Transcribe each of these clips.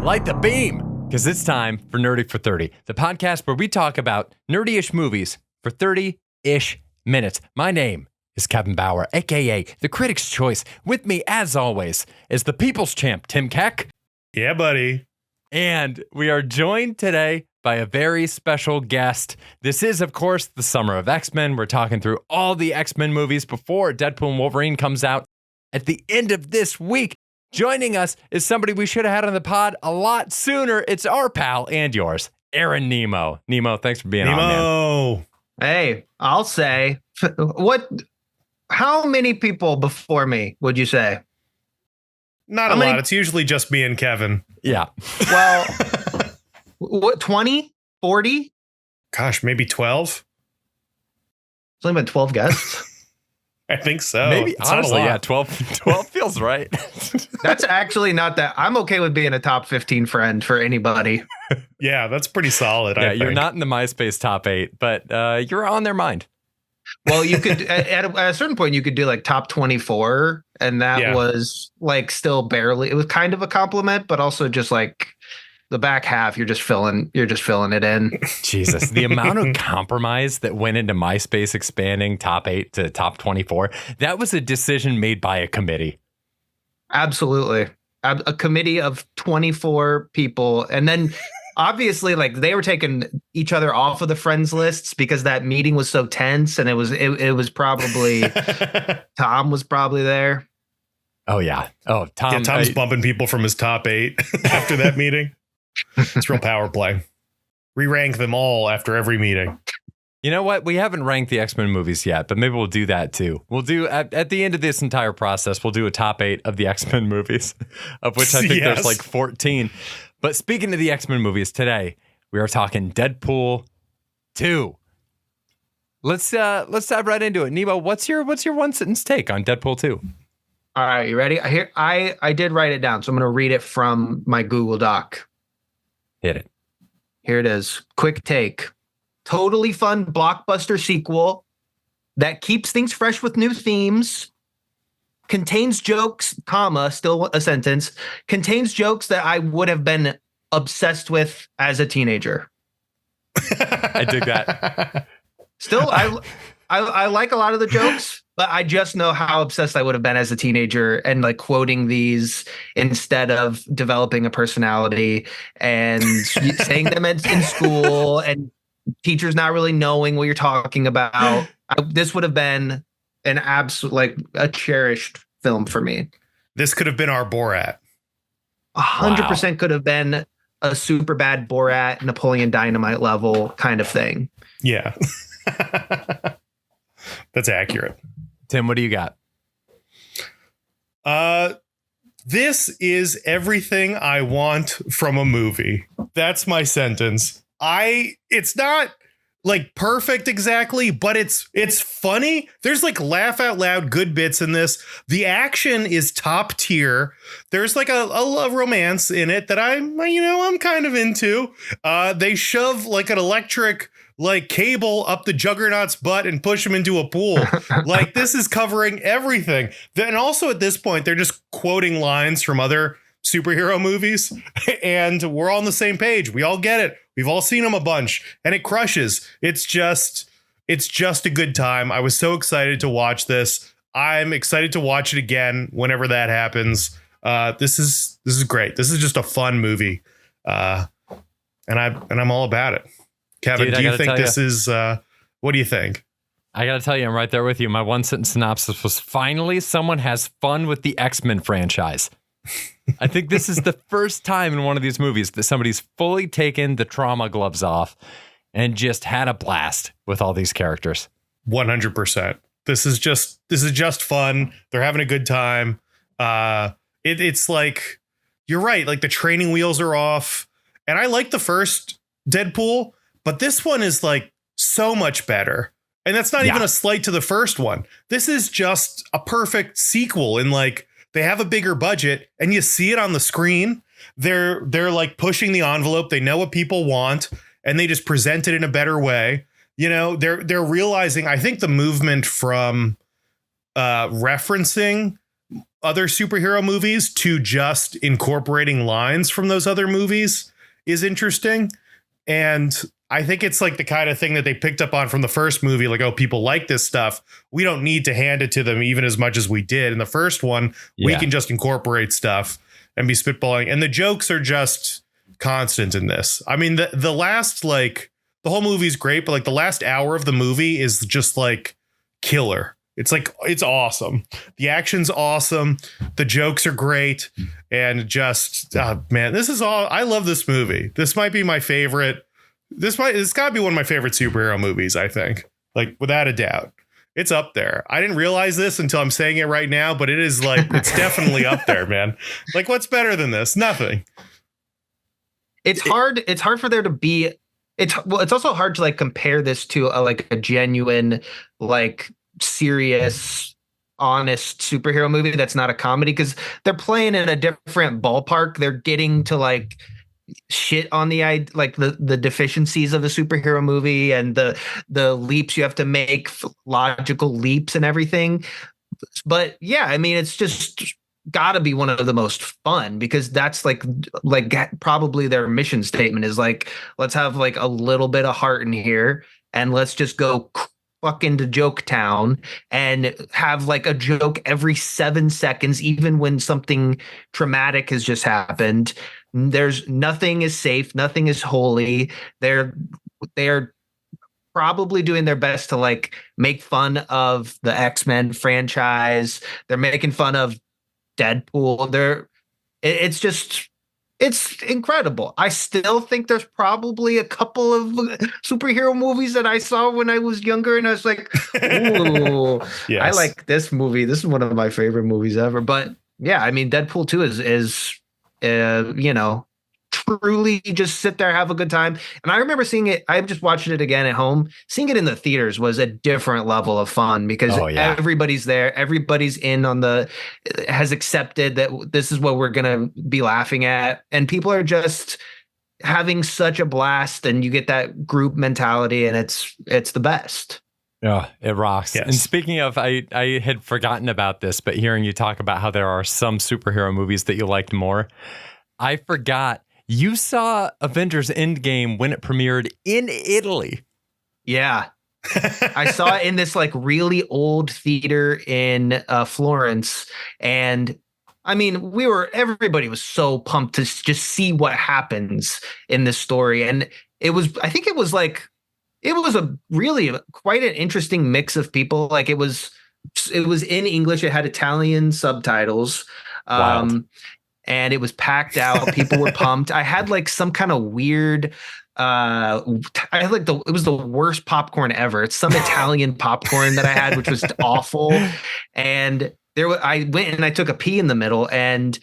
Light the beam, because it's time for Nerdy for 30, the podcast where we talk about nerdy-ish movies for 30-ish minutes. My name is Kevin Bauer, a.k.a. the Critic's Choice. With me, as always, is the People's Champ, Tim Keck. Yeah, buddy. And we are joined today by a very special guest. This is, of course, the summer of X-Men. We're talking through all the X-Men movies before Deadpool and Wolverine comes out at the end of this week. Joining us is somebody we should have had on the pod a lot sooner. It's our pal and yours, AARON Nemo. Nemo, thanks for being on, man. Hey, I'll say, how many people before me would you say? Not a lot. It's usually just me and Kevin. Yeah. Well, what, 20, 40? Gosh, maybe 12. It's only been 12 guests. I think so. Maybe, it's honestly, yeah, 12 feels right. That's actually not that. I'm okay with being a top 15 friend for anybody. Yeah, that's pretty solid. Yeah, I think. you're not in the MySpace top 8, but you're on their mind. Well, you could, at a certain point, you could do like top 24, and that was like still barely, it was kind of a compliment, but also just like the back half, you're just filling it in. Jesus, the amount of compromise that went into MySpace expanding top 8 to top 24, that was a decision made by a committee. Absolutely. A committee of 24 people. And then obviously, like, they were taking each other off of the friends lists because that meeting was so tense, and it was probably Tom was probably there. Oh yeah. Oh, Tom. Yeah, Tom's bumping people from his top 8 after that meeting. It's real power play. Re-rank them all after every meeting. You know what? We haven't ranked the X-Men movies yet, but maybe we'll do that too. We'll do at the end of this entire process, we'll do a top 8 of the X-Men movies, of which I think there's like 14. But speaking of the X-Men movies today, we are talking Deadpool 2. Let's dive right into it. Nemo, what's your one sentence take on Deadpool 2? All right, you ready? I did write it down, so I'm going to read it from my Google Doc. Hit it. Here it is. Quick take. Totally fun blockbuster sequel that keeps things fresh with new themes. Contains jokes, comma, still a sentence. Contains jokes that I would have been obsessed with as a teenager. I dig that. Still, I like a lot of the jokes, but I just know how obsessed I would have been as a teenager and like quoting these instead of developing a personality and saying them in school and teachers not really knowing what you're talking about. This would have been an absolute, like, a cherished film for me. This could have been our Borat. 100% could have been a super bad Borat, Napoleon Dynamite level kind of thing. Yeah. That's accurate. Tim, what do you got? This is everything I want from a movie. That's my sentence. It's not like perfect exactly, but it's funny. There's like laugh out loud good bits in this. The action is top tier. There's like a romance in it that I'm kind of into. They shove like an electric like cable up the Juggernaut's butt and push him into a pool. Like, this is covering everything. And also at this point, they're just quoting lines from other superhero movies, and we're all on the same page. We all get it. We've all seen them a bunch, and it crushes. It's just a good time. I was so excited to watch this. I'm excited to watch it again whenever that happens. This is great. This is just a fun movie. And I'm all about it. Kevin, Dude, do you think this is, what do you think? I got to tell you, I'm right there with you. My one sentence synopsis was, finally, someone has fun with the X-Men franchise. I think this is the first time in one of these movies that somebody's fully taken the trauma gloves off and just had a blast with all these characters. 100%. This is just fun. They're having a good time. It's like, you're right. Like, the training wheels are off, and I like the first Deadpool, but this one is like so much better. And that's not even a slight to the first one. This is just a perfect sequel. And like, they have a bigger budget and you see it on the screen. They're like pushing the envelope. They know what people want and they just present it in a better way. You know, they're realizing, I think, the movement from referencing other superhero movies to just incorporating lines from those other movies is interesting. And I think it's like the kind of thing that they picked up on from the first movie, like, oh, people like this stuff. We don't need to hand it to them even as much as we did in the first one. Yeah. We can just incorporate stuff and be spitballing. And the jokes are just constant in this. I mean, the last, like, the whole movie's great, but like the last hour of the movie is just like killer. It's like, it's awesome. The action's awesome. The jokes are great. And just, man, this is all. I love this movie. This might be my favorite. It's got to be one of my favorite superhero movies, I think, like, without a doubt. It's up there. I didn't realize this until I'm saying it right now, but it is like, it's definitely up there, man. Like, what's better than this? Nothing. It's hard. It's hard for there to be. It's also hard to like compare this to a genuine, like, serious, honest superhero movie that's not a comedy, because they're playing in a different ballpark. They're getting to like shit on the deficiencies of a superhero movie and the leaps you have to make, logical leaps and everything. But yeah, I mean, it's just gotta be one of the most fun, because that's like probably their mission statement is like, let's have like a little bit of heart in here and let's just go fuck into joke town and have like a joke every 7 seconds, even when something traumatic has just happened. There's nothing is safe, nothing is holy. They're probably doing their best to like make fun of the X-Men franchise. They're making fun of Deadpool. It's incredible. I still think there's probably a couple of superhero movies that I saw when I was younger, and I was like, ooh, yes. I like this movie. This is one of my favorite movies ever. But yeah, I mean, Deadpool 2 is truly just sit there, have a good time. And I remember seeing it. I'm just watching it again at home. Seeing it in the theaters was a different level of fun, because everybody's there. Everybody's has accepted that this is what we're going to be laughing at. And people are just having such a blast, and you get that group mentality, and it's the best. Yeah, it rocks. Yes. And speaking of, I had forgotten about this, but hearing you talk about how there are some superhero movies that you liked more, I forgot. You saw Avengers Endgame when it premiered in Italy. Yeah. I saw it in this like really old theater in Florence. And I mean, everybody was so pumped to just see what happens in this story. And I think it was a really quite an interesting mix of people. Like it was in English. It had Italian subtitles. And it was packed out. People were pumped. I had like some kind of weird, it was the worst popcorn ever. It's some Italian popcorn that I had, which was awful. And I went and I took a pee in the middle, and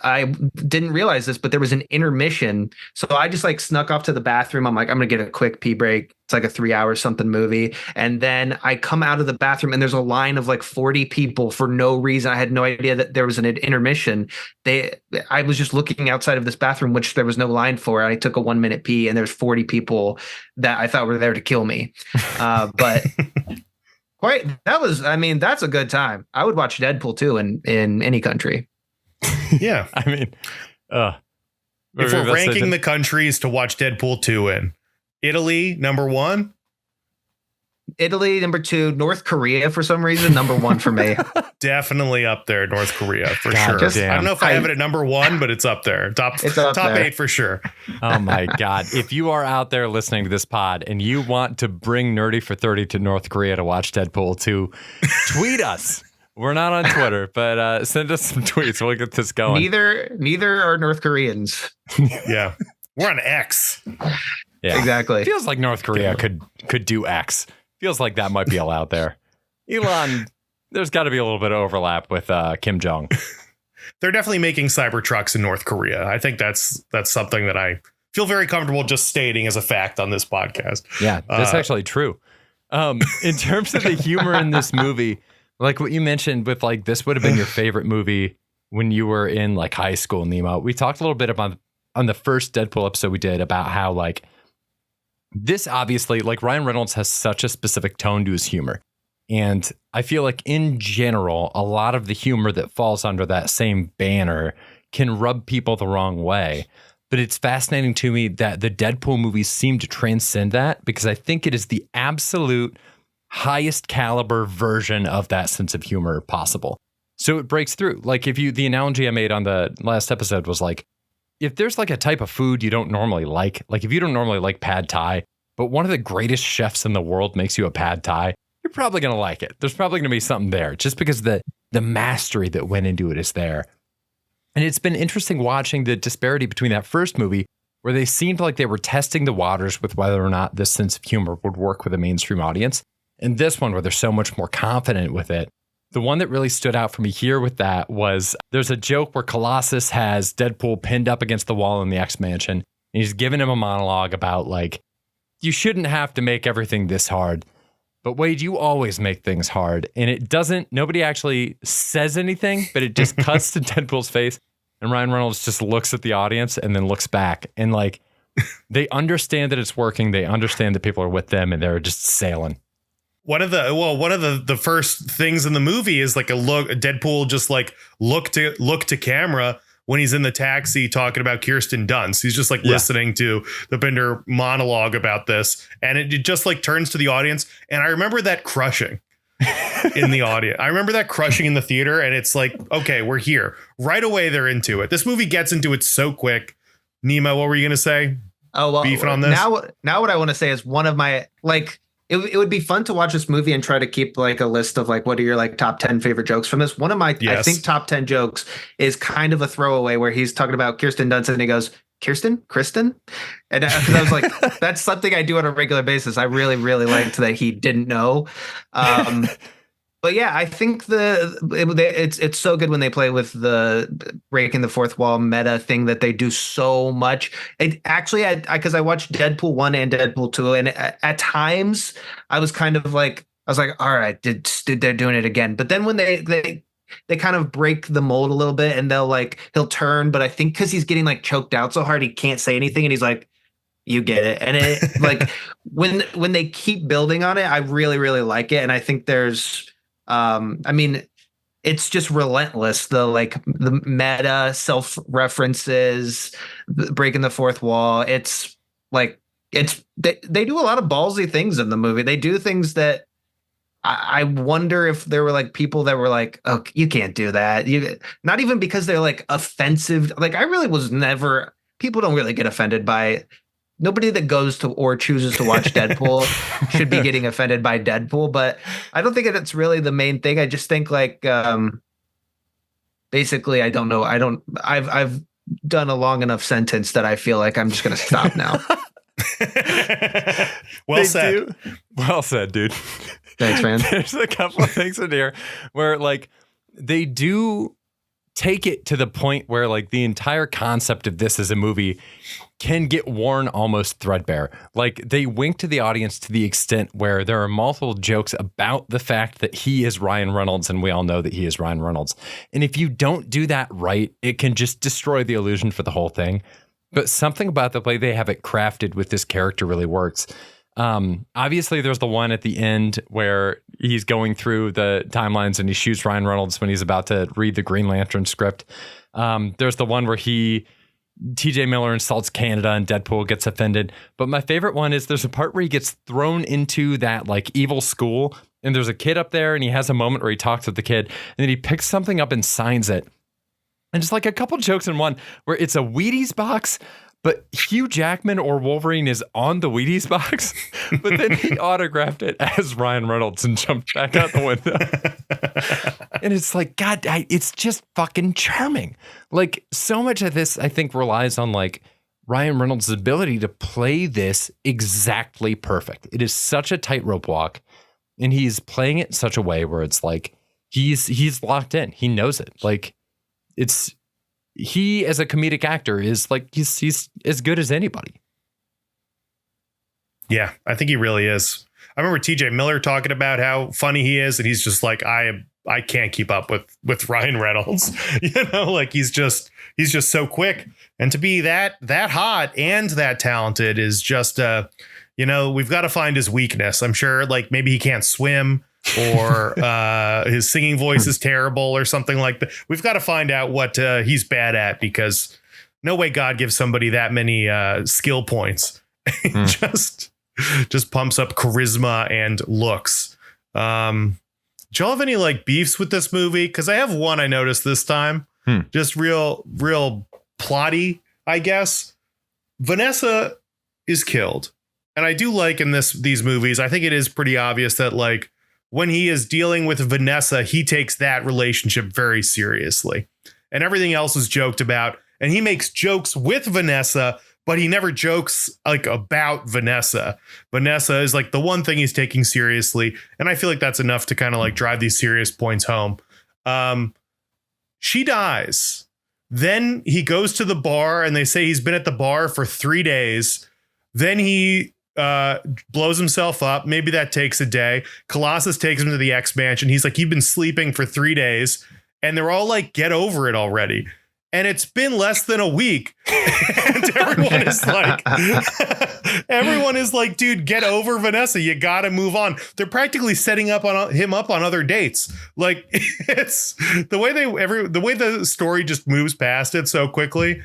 I didn't realize this, but there was an intermission. So I just like snuck off to the bathroom. I'm like, I'm going to get a quick pee break. It's like a 3-hour something movie. And then I come out of the bathroom, and there's a line of like 40 people for no reason. I had no idea that there was an intermission. I was just looking outside of this bathroom, which there was no line for. I took a 1-minute pee, and there's 40 people that I thought were there to kill me. But that's a good time. I would watch Deadpool 2 in any country. Yeah. I mean, if we're ranking the countries to watch Deadpool 2 in, Italy, number 1. Italy, number 2. North Korea, for some reason, number 1 for me. Definitely up there, North Korea, for sure. I don't know if I have it at number 1, but it's up there. Top 8 for sure. Oh my God. If you are out there listening to this pod and you want to bring Nerdy for 30 to North Korea to watch Deadpool 2, tweet us. We're not on Twitter, but send us some tweets. We'll get this going. Neither are North Koreans. Yeah. We're on X. Yeah, exactly. Feels like North Korea could do X. Feels like that might be allowed there. Elon, there's got to be a little bit of overlap with Kim Jong. They're definitely making Cybertrucks in North Korea. I think that's something that I feel very comfortable just stating as a fact on this podcast. Yeah, that's actually true. In terms of the humor in this movie, like what you mentioned with like, this would have been your favorite movie when you were in like high school, Nemo. We talked a little bit about on the first Deadpool episode we did about how like this obviously like Ryan Reynolds has such a specific tone to his humor. And I feel like in general, a lot of the humor that falls under that same banner can rub people the wrong way. But it's fascinating to me that the Deadpool movies seem to transcend that, because I think it is the absolute highest caliber version of that sense of humor possible. So it breaks through. Like the analogy I made on the last episode was like, if there's like a type of food you don't normally like if you don't normally like pad thai, but one of the greatest chefs in the world makes you a pad thai, you're probably going to like it. There's probably going to be something there just because the mastery that went into it is there. And it's been interesting watching the disparity between that first movie, where they seemed like they were testing the waters with whether or not this sense of humor would work with a mainstream audience, and this one where they're so much more confident with it. The one that really stood out for me here with that was there's a joke where Colossus has Deadpool pinned up against the wall in the X Mansion, and he's giving him a monologue about like, you shouldn't have to make everything this hard. But Wade, you always make things hard. And it doesn't, nobody actually says anything, but it just cuts to Deadpool's face. And Ryan Reynolds just looks at the audience and then looks back. And like, they understand that it's working. They understand that people are with them and they're just sailing. One of the first things in the movie is like a Deadpool just like look to camera when he's in the taxi talking about Kirsten Dunst. He's just like listening to the Bender monologue about this, and it just like turns to the audience. And I remember that crushing in the audience. I remember that crushing in the theater, and it's like, okay, we're here right away. They're into it. This movie gets into it so quick. Nemo, what were you going to say? Oh, well, beefing on this. Now what I want to say is one of my like. It would be fun to watch this movie and try to keep like a list of like, what are your like top 10 favorite jokes from this? One of my, I think top 10 jokes is kind of a throwaway where he's talking about Kirsten Dunst and he goes, Kristen? And because I was like, that's something I do on a regular basis. I really, really liked that he didn't know. But yeah, I think it's so good when they play with the breaking the fourth wall meta thing that they do so much. It actually, because I watched Deadpool 1 and Deadpool 2, and at times I was kind of like, all right, they're doing it again. But then when they kind of break the mold a little bit, and he'll turn, but I think because he's getting like choked out so hard he can't say anything, and he's like, you get it. And it like when they keep building on it, I really, really like it. And I think there's I mean, it's just relentless. The meta self-references, breaking the fourth wall. It's like, they do a lot of ballsy things in the movie. They do things that I wonder if there were like people that were like, oh, you can't do that. Not even because they're like offensive. Like I really was never, people don't really get offended by nobody that goes to or chooses to watch Deadpool should be getting offended by Deadpool, but I don't think it's really the main thing. I just think like, basically, I don't know. I've done a long enough sentence that I feel like I'm just going to stop now. Well said. Well said, dude. Thanks, man. There's a couple of things in here where like they do take it to the point where like the entire concept of this as a movie can get worn almost threadbare. Like they wink to the audience to the extent where there are multiple jokes about the fact that he is Ryan Reynolds, and we all know that he is Ryan Reynolds. And if you don't do that right, it can just destroy the illusion for the whole thing. But something about the way they have it crafted with this character really works. Obviously, there's the one at the end where he's going through the timelines and he shoots Ryan Reynolds when he's about to read the Green Lantern script. There's the one where TJ Miller insults Canada and Deadpool gets offended. But my favorite one is there's a part where he gets thrown into that like evil school, and there's a kid up there and he has a moment where he talks with the kid and then he picks something up and signs it. And just like a couple jokes in one where it's a Wheaties box, but Hugh Jackman or Wolverine is on the Wheaties box, but then he autographed it as Ryan Reynolds and jumped back out the window. And it's like, God, it's just fucking charming. Like so much of this, I think, relies on like Ryan Reynolds' ability to play this exactly perfect. It is such a tightrope walk, and he's playing it in such a way where it's like he's locked in. He knows it. Like he as a comedic actor is like he's as good as anybody. Yeah, I think he really is. I remember TJ Miller talking about how funny he is, and he's just like, I can't keep up with Ryan Reynolds. You know, like he's just so quick, and to be that hot and that talented is just we've got to find his weakness. I'm sure like maybe he can't swim, or his singing voice is terrible or something like that. We've got to find out what he's bad at, because no way God gives somebody that many skill points. Just pumps up charisma and looks. Do y'all have any like beefs with this movie? Because I have one I noticed this time. Just real plotty, I guess. Vanessa is killed. And I do like in these movies, I think it is pretty obvious that like when he is dealing with Vanessa, he takes that relationship very seriously. And everything else is joked about. And he makes jokes with Vanessa, but he never jokes like about Vanessa. Vanessa is like the one thing he's taking seriously. And I feel like that's enough to kind of like drive these serious points home. She dies. Then he goes to the bar and they say he's been at the bar for 3 days. Then he blows himself up. Maybe that takes a day. Colossus takes him to the X Mansion. He's like, you've been sleeping for 3 days. And they're all like, get over it already. And it's been less than a week. And everyone is like, dude, get over Vanessa. You got to move on. They're practically setting him up on other dates. Like, it's the way the story just moves past it so quickly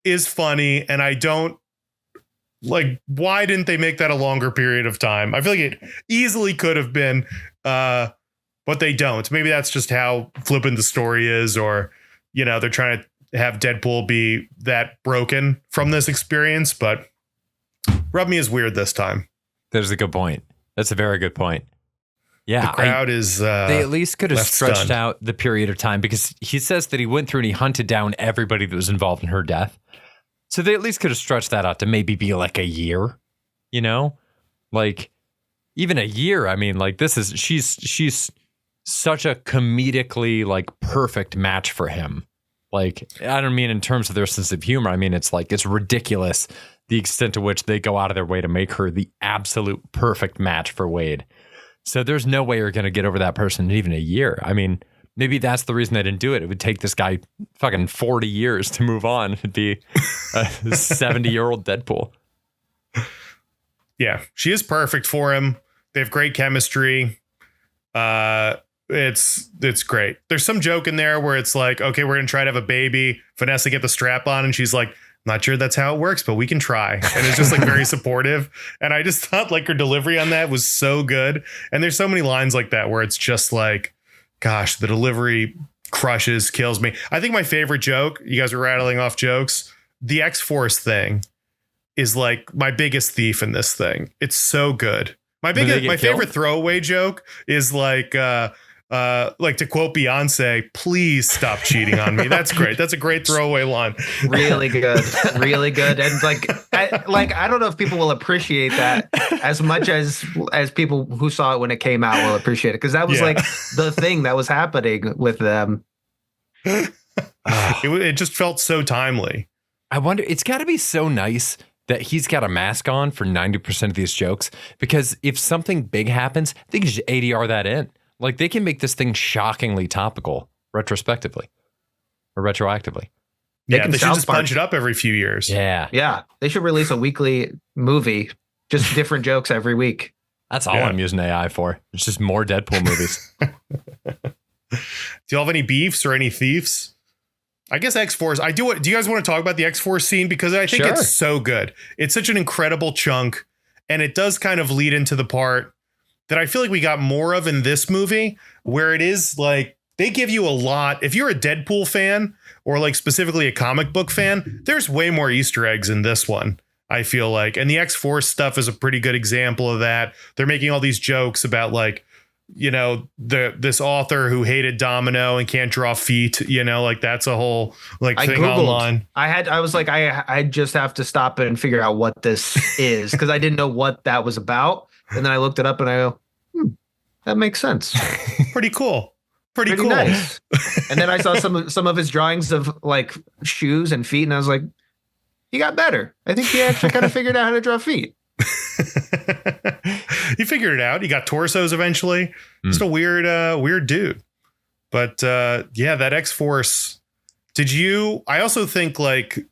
is funny. And I don't like, why didn't they make that a longer period of time? I feel like it easily could have been, but they don't. Maybe that's just how flippant the story is, or they're trying to have Deadpool be that broken from this experience, but rubbed me as weird this time. That's a good point. That's a very good point. Yeah. The crowd is, they at least could have stretched out the period of time, because he says that he went through and he hunted down everybody that was involved in her death. So they at least could have stretched that out to maybe be like a year, like even a year. I mean, like she's such a comedically like perfect match for him. Like, I don't mean in terms of their sense of humor. I mean, it's like, it's ridiculous the extent to which they go out of their way to make her the absolute perfect match for Wade. So there's no way you're going to get over that person in even a year. I mean, maybe that's the reason they didn't do it. It would take this guy fucking 40 years to move on. It'd be a 70-year-old Deadpool. Yeah, she is perfect for him. They have great chemistry. It's great. There's some joke in there where it's like, okay, we're gonna try to have a baby. Vanessa get the strap on, and she's like, not sure that's how it works, but we can try. And it's just like very supportive. And I just thought like her delivery on that was so good. And there's so many lines like that where it's just like, gosh, the delivery kills me. I think my favorite joke, you guys were rattling off jokes, the X-Force thing is like my biggest thief in this thing. It's so good. My favorite throwaway joke is like to quote Beyonce, please stop cheating on me. That's great. That's a great throwaway line. Really good. Really good. And I don't know if people will appreciate that as much as people who saw it when it came out will appreciate it. Because that was like the thing that was happening with them. It just felt so timely. I wonder, it's got to be so nice that he's got a mask on for 90% of these jokes, because if something big happens, they can just ADR that in. Like, they can make this thing shockingly topical retrospectively or retroactively. They should just punch it up every few years. Yeah. Yeah. They should release a weekly movie, just different jokes every week. That's all I'm using AI for. It's just more Deadpool movies. Do you have any beefs or any thieves? I guess X-Force. Do you guys want to talk about the X-Force scene? Because I think it's so good. It's such an incredible chunk, and it does kind of lead into the part that I feel like we got more of in this movie, where it is like they give you a lot. If you're a Deadpool fan, or like specifically a comic book fan, there's way more Easter eggs in this one, I feel like. And the X-Force stuff is a pretty good example of that. They're making all these jokes about like, this author who hated Domino and can't draw feet, like that's a whole like thing online. I was like, I just have to stop it and figure out what this is, because I didn't know what that was about. And then I looked it up and I go, that makes sense. Pretty cool. Pretty cool. Nice. And then I saw some of his drawings of like shoes and feet, and I was like, he got better. I think he actually kind of figured out how to draw feet. He figured it out. He got torsos eventually. Just a weird dude. But that X-Force. I also think like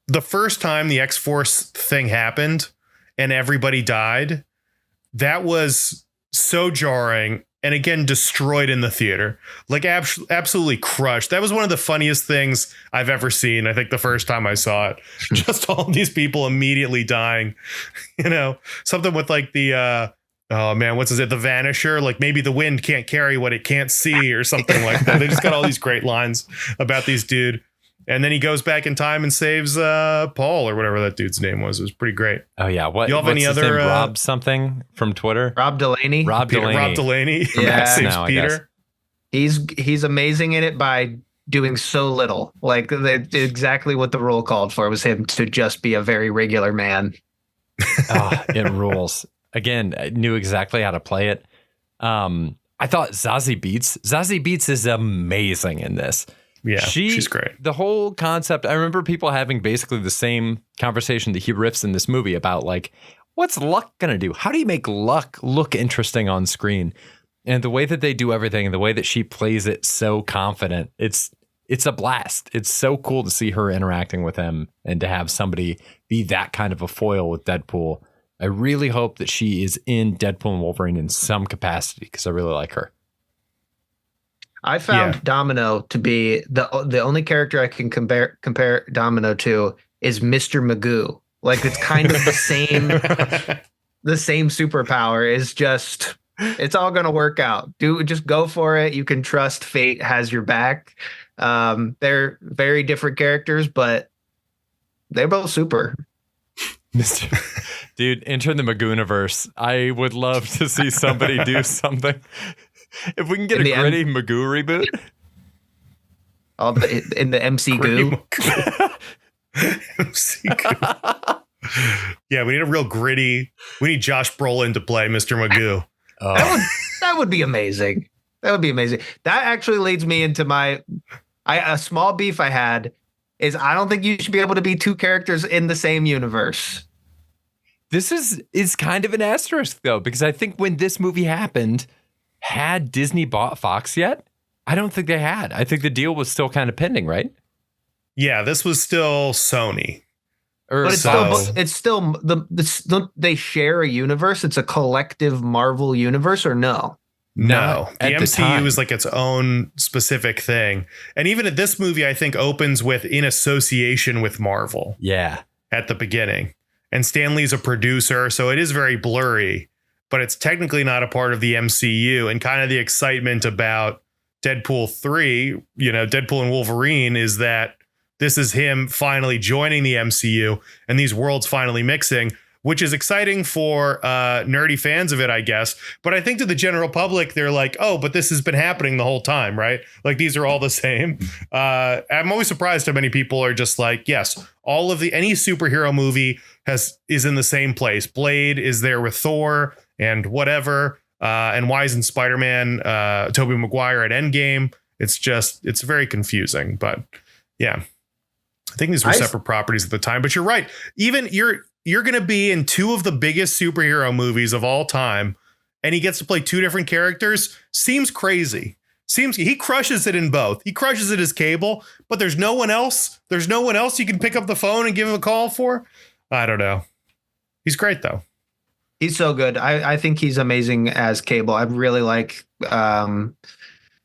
the first time the X-Force thing happened and everybody died, that was so jarring, and again destroyed in the theater, like absolutely crushed. That was one of the funniest things I've ever seen. I think the first time I saw it, just all these people immediately dying, something with like the oh man, what's it, the Vanisher, like maybe the wind can't carry what it can't see or something like that. They just got all these great lines about these dude. And then he goes back in time and saves Paul or whatever that dude's name was. It was pretty great. Oh yeah, you have any other Rob something from Twitter? Rob Delaney. Rob Delaney. Yeah, saves Peter. He's amazing in it by doing so little. Like exactly what the role called for was him to just be a very regular man. It rules. Again, I knew exactly how to play it. I thought Zazie Beetz is amazing in this. Yeah, she's great. The whole concept, I remember people having basically the same conversation that he riffs in this movie about, like, what's luck going to do? How do you make luck look interesting on screen? And the way that they do everything and the way that she plays it so confident, it's a blast. It's so cool to see her interacting with him and to have somebody be that kind of a foil with Deadpool. I really hope that she is in Deadpool and Wolverine in some capacity because I really like her. I found Domino to be the only character I can compare Domino to is Mr. Magoo. Like it's kind of the same superpower. Is just it's all gonna work out. Just go for it. You can trust fate has your back. They're very different characters, but they're both super. Dude, enter the Magooniverse. I would love to see somebody do something. If we can get a gritty Magoo reboot. In the MC Goo. MC Goo. Yeah, we need a real gritty. We need Josh Brolin to play Mr. Magoo. That would be amazing. That would be amazing. That actually leads me into a small beef I had is I don't think you should be able to be two characters in the same universe. This is kind of an asterisk though, because I think when this movie happened, had Disney bought Fox yet? I don't think they had. I think the deal was still kind of pending, right? Yeah, this was still Sony. But it's still they share a universe. It's a collective Marvel universe, or no? No, the MCU is like its own specific thing. And even at this movie, I think opens with in association with Marvel. Yeah. At the beginning. And Stan Lee's a producer, so it is very blurry, but it's technically not a part of the MCU. And kind of the excitement about Deadpool 3, Deadpool and Wolverine, is that this is him finally joining the MCU and these worlds finally mixing, which is exciting for nerdy fans of it, I guess. But I think to the general public, they're like, oh, but this has been happening the whole time, right? Like these are all the same. I'm always surprised how many people are just like, yes, all of any superhero movie is in the same place. Blade is there with Thor and whatever. And why isn't Spider-Man, Tobey Maguire at Endgame? It's very confusing. But yeah, I think these were separate properties at the time. But you're right. Even you're going to be in two of the biggest superhero movies of all time, and he gets to play two different characters. Seems crazy. He crushes it in both. He crushes it as Cable, but there's no one else. There's no one else you can pick up the phone and give him a call for. I don't know. He's great though. He's so good. I think he's amazing as Cable. I really like. I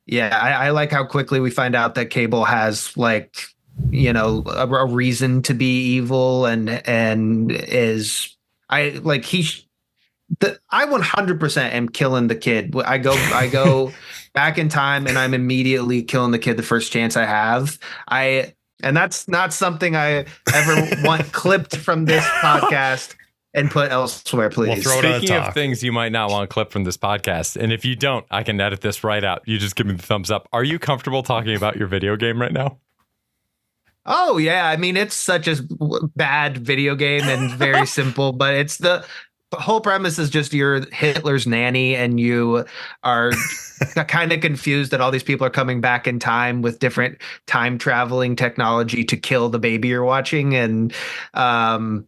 like how quickly we find out that Cable has like, a reason to be evil and is I 100% am killing the kid. I go back in time and I'm immediately killing the kid the first chance I have. And that's not something I ever want clipped from this podcast and put elsewhere, please. Speaking of things you might not want to clip from this podcast, and if you don't, I can edit this right out. You just give me the thumbs up. Are you comfortable talking about your video game right now? Oh, yeah. I mean, it's such a bad video game and very simple, but it's the whole premise is just you're Hitler's nanny and you are kind of confused that all these people are coming back in time with different time traveling technology to kill the baby you're watching. And you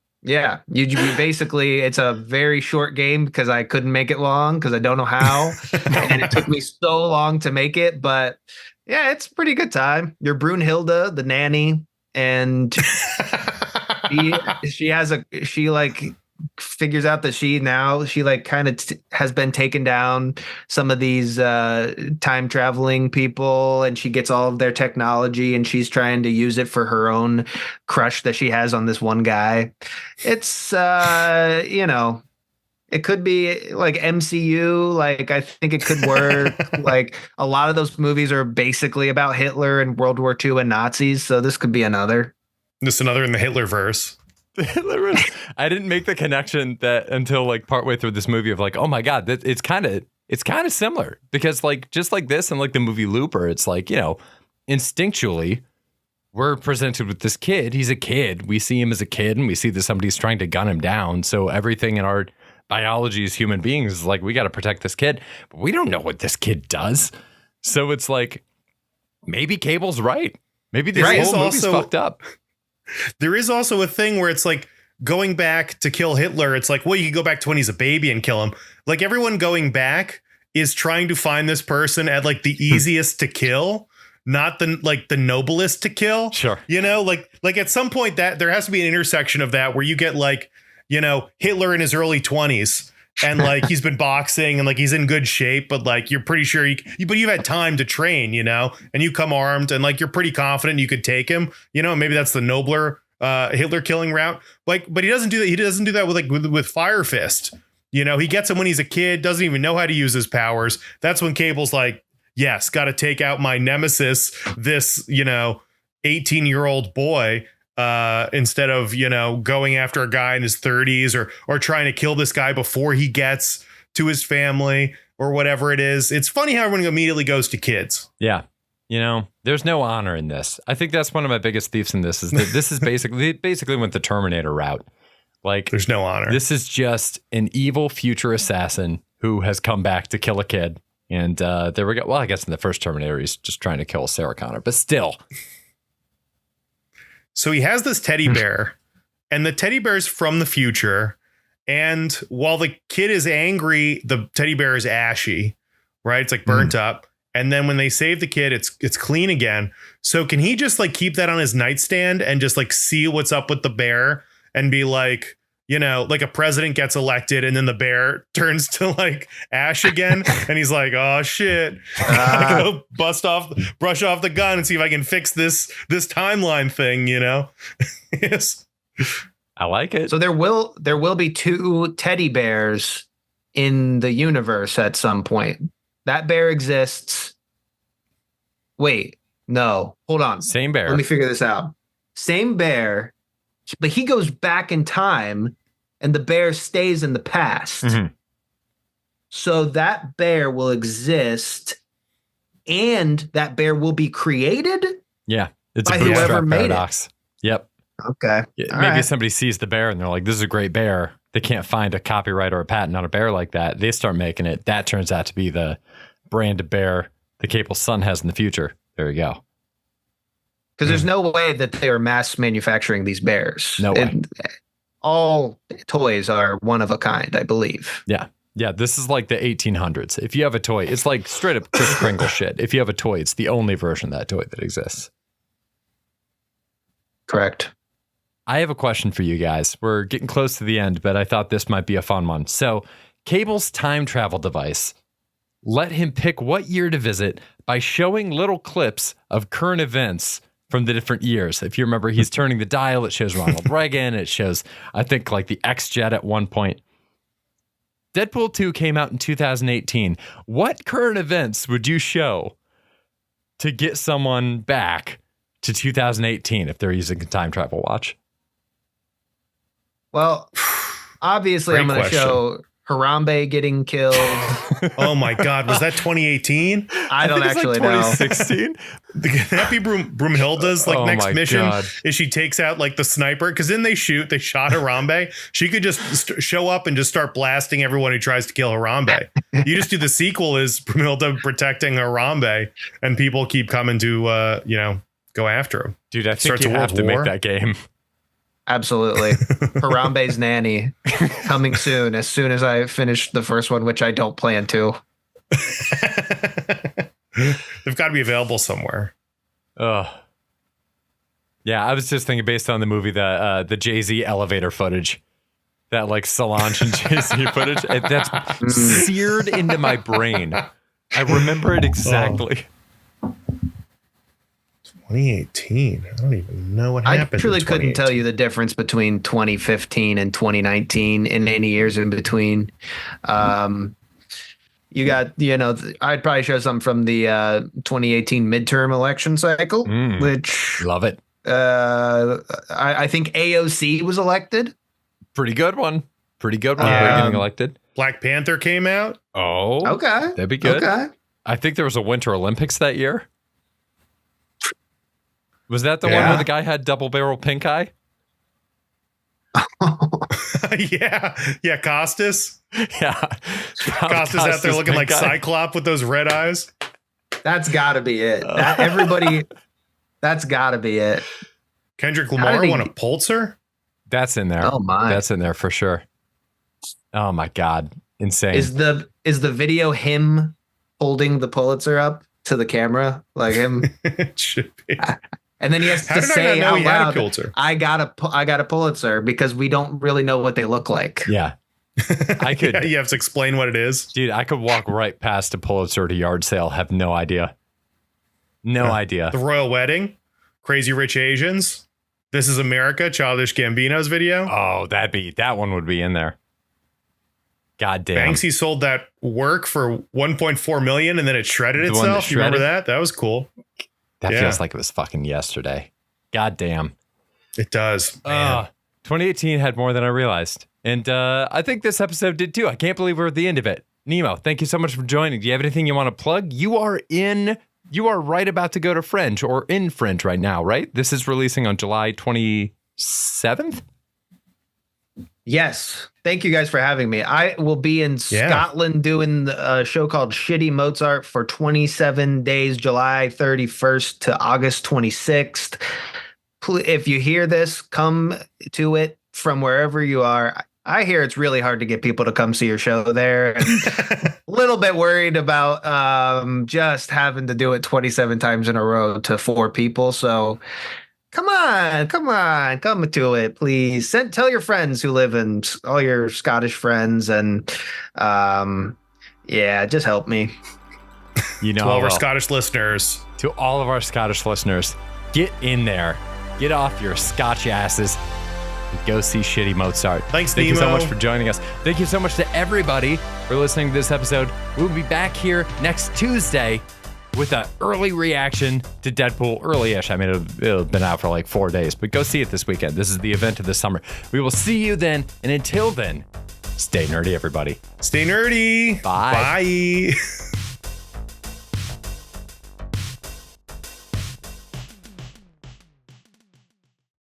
basically, it's a very short game because I couldn't make it long because I don't know how. And it took me so long to make it. But yeah, it's a pretty good time. You're Brunhilde, the nanny, and she figures out that she like kind of has been taken down some of these time traveling people, and she gets all of their technology and she's trying to use it for her own crush that she has on this one guy. It's it could be like MCU. Like, I think it could work. Like, a lot of those movies are basically about Hitler and World War II and Nazis. So this could be another. Just another in the Hitler verse. I didn't make the connection that until like partway through this movie of like, oh my God, it's kind of similar, because like just like this and like the movie Looper, it's like, instinctually we're presented with this kid. He's a kid. We see him as a kid and we see that somebody's trying to gun him down. So everything in our biology as human beings is like, we got to protect this kid, but we don't know what this kid does. So it's like, maybe Cable's right. Maybe this whole movie's fucked up. There is also a thing where it's like going back to kill Hitler. It's like, well, you can go back to when he's a baby and kill him. Like, everyone going back is trying to find this person at like the easiest to kill, not the noblest to kill. Sure. Like at some point that there has to be an intersection of that where you get like, Hitler in his early 20s and like he's been boxing and like he's in good shape, but like you're pretty sure but you've had time to train, and you come armed and like you're pretty confident you could take him, maybe that's the nobler Hitler killing route. Like, but he doesn't do that. He doesn't do that with Fire Fist. He gets him when he's a kid, doesn't even know how to use his powers. That's when Cable's like, yes, got to take out my nemesis, this, 18-year-old boy. Instead of, going after a guy in his 30s or trying to kill this guy before he gets to his family or whatever it is. It's funny how everyone immediately goes to kids. Yeah. There's no honor in this. I think that's one of my biggest beefs in this, is that this is basically went the Terminator route. Like, there's no honor. This is just an evil future assassin who has come back to kill a kid. And there we go. Well, I guess in the first Terminator, he's just trying to kill Sarah Connor, but still. So he has this teddy bear, and the teddy bear's from the future. And while the kid is angry, the teddy bear is ashy, right? It's like burnt up. And then when they save the kid, it's clean again. So can he just like keep that on his nightstand and just like see what's up with the bear and be like, like a president gets elected and then the bear turns to like ash again. And he's like, oh shit, I go brush off the gun and see if I can fix this timeline thing, Yes. I like it. So there will be 2 teddy bears in the universe at some point. That bear exists. Wait, no, hold on. Same bear. Let me figure this out. Same bear, but he goes back in time and the bear stays in the past. Mm-hmm. So that bear will exist and that bear will be created. Yeah. It's by a bootstrap whoever made paradox. It. Yep. Okay. Maybe somebody sees the bear and they're like, this is a great bear. They can't find a copyright or a patent on a bear like that. They start making it. That turns out to be the brand of bear the Cable's son has in the future. There you go. Because there's no way that they are mass manufacturing these bears. No way. All toys are one of a kind, I believe. Yeah. Yeah, this is like the 1800s. If you have a toy, it's like straight up Kris Kringle shit. If you have a toy, it's the only version of that toy that exists. Correct. I have a question for you guys. We're getting close to the end, but I thought this might be a fun one. So, Cable's time travel device let him pick what year to visit by showing little clips of current events from the different years. If you remember, he's turning the dial. It shows Ronald Reagan. It shows, I think, like the X-Jet at one point. Deadpool 2 came out in 2018. What current events would you show to get someone back to 2018 if they're using a time travel watch? Well, obviously, I'm going to show Harambe getting killed. Oh my God, was that 2018? I don't actually know. 2016. Can that be Broomhilda's next mission? God. Is she takes out like the sniper? Because then they shot Harambe. She could just show up and just start blasting everyone who tries to kill Harambe. You just do the sequel is Broomhilda protecting Harambe, and people keep coming to go after him. Dude, I think you have to make that game. Absolutely. Harambe's Nanny coming soon as I finish the first one, which I don't plan to. They've got to be available somewhere. Yeah, I was just thinking based on the movie, the Jay-Z elevator footage. That like Solange and Jay-Z footage. That's seared into my brain. I remember it exactly. 2018. I don't even know what happened. I truly couldn't tell you the difference between 2015 and 2019 in any years in between. You got, I'd probably show something from the 2018 midterm election cycle, which love it. I think AOC was elected. Pretty good one. Getting elected. Black Panther came out. Oh, okay. That'd be good. Okay. I think there was a Winter Olympics that year. Was that the one where the guy had double barrel pink eye? Yeah, Costas. Yeah. Costas out there looking like Cyclops with those red eyes. That's got to be it. That's got to be it. Kendrick Lamar won a Pulitzer? That's in there. Oh, my. That's in there for sure. Oh, my God. Insane. Is the video him holding the Pulitzer up to the camera? Like him? It should be. And then he has to say out loud, I got a Pulitzer, because we don't really know what they look like. Yeah. I could. Yeah, you have to explain what it is. Dude, I could walk right past a Pulitzer at a yard sale. Have no idea. No idea. The Royal Wedding, Crazy Rich Asians, This Is America, Childish Gambino's video. Oh, that one would be in there. God damn. Banksy sold that work for 1.4 million and then it shredded itself. You remember that? That was cool. That feels like it was fucking yesterday. God damn. It does. 2018 had more than I realized. And I think this episode did too. I can't believe we're at the end of it. Nemo, thank you so much for joining. Do you have anything you want to plug? You are right about to go to Fringe, or in Fringe right now, right? This is releasing on July 27th? Yes. Thank you guys for having me. I will be in Scotland doing a show called Shitty Mozart for 27 days, July 31st to August 26th. If you hear this, come to it from wherever you are. I hear it's really hard to get people to come see your show there. And a little bit worried about just having to do it 27 times in a row to 4 people. So come to it, please. Tell your friends who live in, all your Scottish friends, and just help me. To all of our Scottish listeners. To all of our Scottish listeners, get in there. Get off your Scotch asses and go see Shitty Mozart. Thank you so much for joining us. Thank you so much to everybody for listening to this episode. We'll be back here next Tuesday with an early reaction to Deadpool. Early-ish. I mean, it'll have been out for like 4 days, but go see it this weekend. This is the event of the summer. We will see you then, and until then, stay nerdy, everybody. Stay nerdy. Bye. Bye.